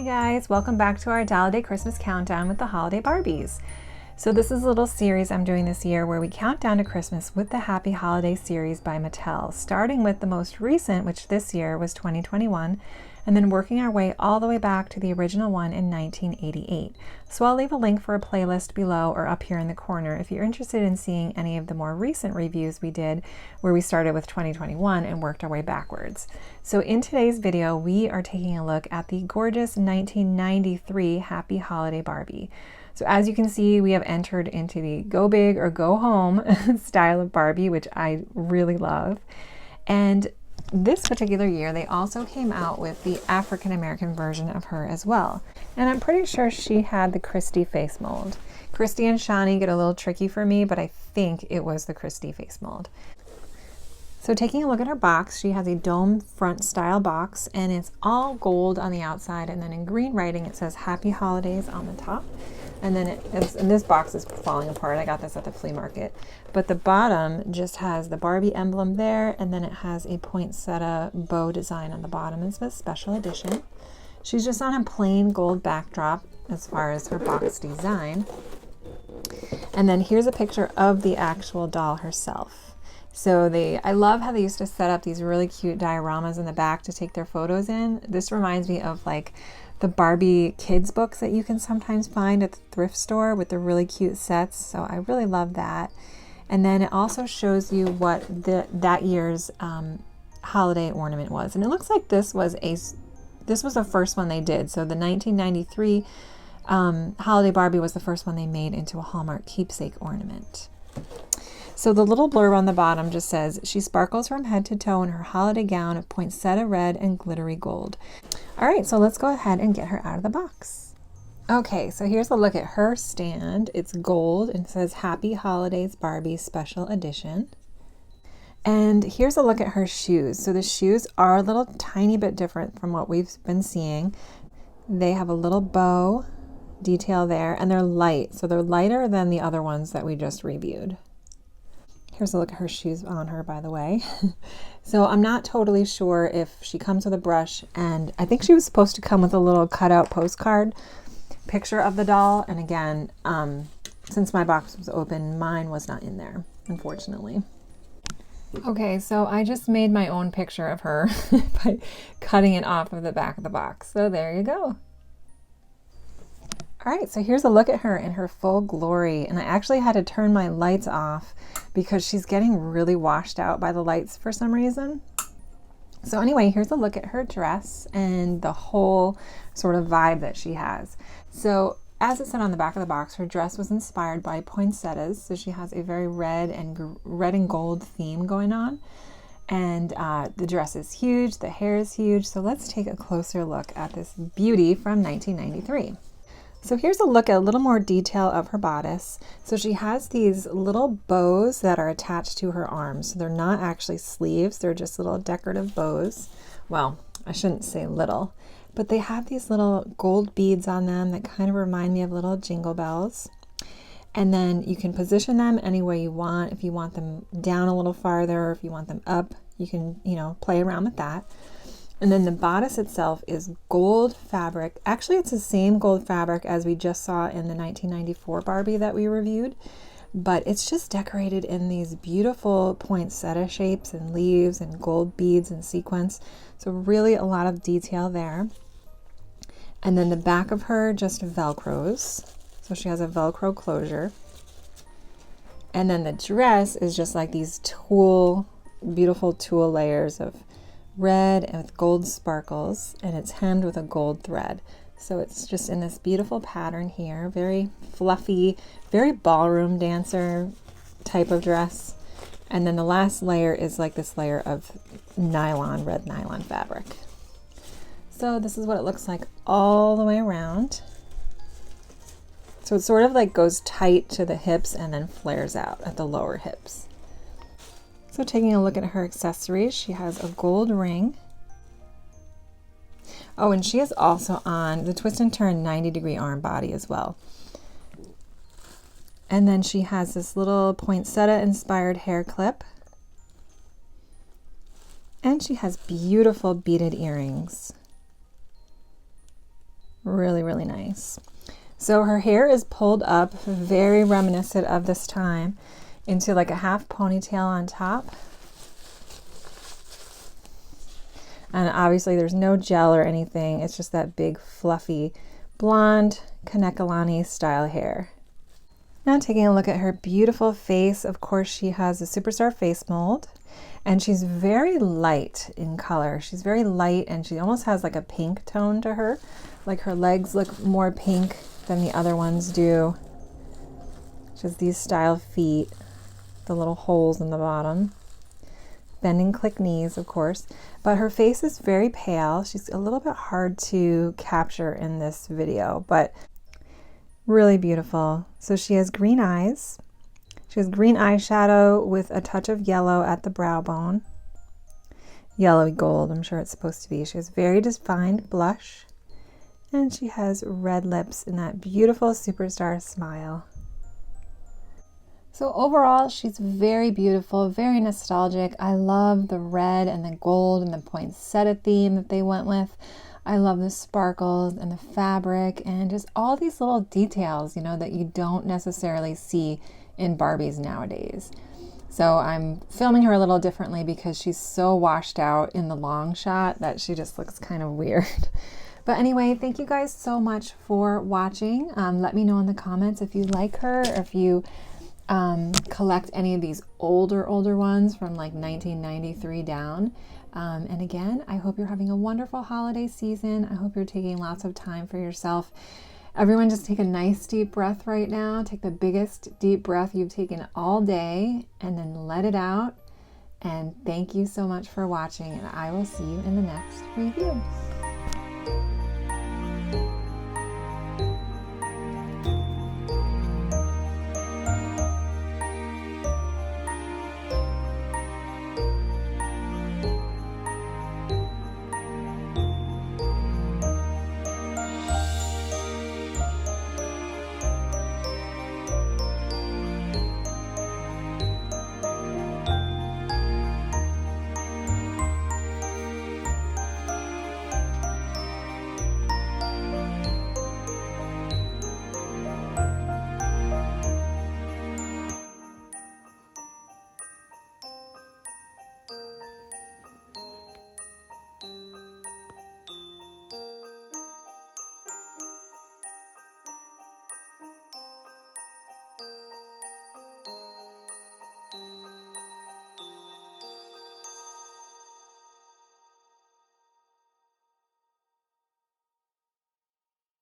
Hey guys, welcome back to our Dolliday Christmas Countdown with the Holiday Barbies. So this is a little series I'm doing this year where we count down to Christmas with the Happy Holiday Series by Mattel, starting with the most recent, which this year was 2021, and then working our way all the way back to the original one in 1988. So I'll leave a link for a playlist below or up here in the corner if you're interested in seeing any of the more recent reviews we did where we started with 2021 and worked our way backwards. So in today's video, we are taking a look at the gorgeous 1993 Happy Holiday Barbie. So as you can see, we have entered into the go big or go home style of Barbie, which I really love. And this particular year, they also came out with the African-American version of her as well. And I'm pretty sure she had the Christy face mold. Christy and Shani get a little tricky for me, but I think it was the Christy face mold. So taking a look at her box, she has a dome front style box and it's all gold on the outside, and then in green writing it says Happy Holidays on the top. And then and this box is falling apart. I got this at the flea market. But the bottom just has the Barbie emblem there, and then it has a poinsettia bow design on the bottom. It's a special edition. She's just on a plain gold backdrop as far as her box design. And then here's a picture of the actual doll herself. So I love how they used to set up these really cute dioramas in the back to take their photos in. This reminds me of like the Barbie kids books that you can sometimes find at the thrift store with the really cute sets. So I really love that. And then it also shows you what that year's holiday ornament was. And it looks like this was the first one they did. So the 1993 Holiday Barbie was the first one they made into a Hallmark keepsake ornament. So the little blurb on the bottom just says, she sparkles from head to toe in her holiday gown of poinsettia red and glittery gold. All right, so let's go ahead and get her out of the box. Okay, so here's a look at her stand. It's gold and says Happy Holidays Barbie Special Edition. And here's a look at her shoes. So the shoes are a little tiny bit different from what we've been seeing. They have a little bow detail there and they're light. So they're lighter than the other ones that we just reviewed. Here's a look at her shoes on her, by the way. So I'm not totally sure if she comes with a brush, and I think she was supposed to come with a little cutout postcard picture of the doll. And again, since my box was open, mine was not in there, unfortunately. Okay, so I just made my own picture of her by cutting it off of the back of the box. So there you go. All right, so here's a look at her in her full glory. And I actually had to turn my lights off because she's getting really washed out by the lights for some reason. So anyway, here's a look at her dress and the whole sort of vibe that she has. So as it said on the back of the box, her dress was inspired by poinsettias. So she has a very red and gold theme going on. And the dress is huge, the hair is huge. So let's take a closer look at this beauty from 1993. So here's a look at a little more detail of her bodice. So she has these little bows that are attached to her arms. So they're not actually sleeves, they're just little decorative bows. Well, I shouldn't say little, but they have these little gold beads on them that kind of remind me of little jingle bells. And then you can position them any way you want. If you want them down a little farther, or if you want them up, you can, play around with that. And then the bodice itself is gold fabric. Actually, it's the same gold fabric as we just saw in the 1994 Barbie that we reviewed, but it's just decorated in these beautiful poinsettia shapes and leaves and gold beads and sequins. So really a lot of detail there. And then the back of her just Velcros. So she has a Velcro closure. And then the dress is just like these beautiful tulle layers of red and with gold sparkles, and it's hemmed with a gold thread. So it's just in this beautiful pattern here, very fluffy, very ballroom dancer type of dress. And then the last layer is like this layer of red nylon fabric. So this is what it looks like all the way around. So it sort of like goes tight to the hips and then flares out at the lower hips. So taking a look at her accessories, she has a gold ring. Oh, and she is also on the twist and turn 90-degree arm body as well. And then she has this little poinsettia inspired hair clip. And she has beautiful beaded earrings. Really, really nice. So her hair is pulled up, very reminiscent of this time, into like a half ponytail on top. And obviously there's no gel or anything. It's just that big fluffy blonde Kanekalani style hair. Now taking a look at her beautiful face. Of course, she has a superstar face mold, and she's very light in color. She's very light, and she almost has like a pink tone to her. Like her legs look more pink than the other ones do. She has these style feet, the little holes in the bottom. Bending click knees, of course, but her face is very pale. She's a little bit hard to capture in this video, but really beautiful. So she has green eyes. She has green eyeshadow with a touch of yellow at the brow bone. Yellowy gold, I'm sure it's supposed to be. She has very defined blush, and she has red lips in that beautiful superstar smile. So overall, she's very beautiful, very nostalgic. I love the red and the gold and the poinsettia theme that they went with. I love the sparkles and the fabric and just all these little details, you know, that you don't necessarily see in Barbies nowadays. So I'm filming her a little differently because she's so washed out in the long shot that she just looks kind of weird. But anyway, thank you guys so much for watching. Let me know in the comments if you like her, or if you collect any of these older ones from like 1993 down. And again, I hope you're having a wonderful holiday season. I hope you're taking lots of time for yourself. Everyone just take a nice deep breath right now. Take the biggest deep breath you've taken all day and then let it out. And thank you so much for watching, and I will see you in the next review.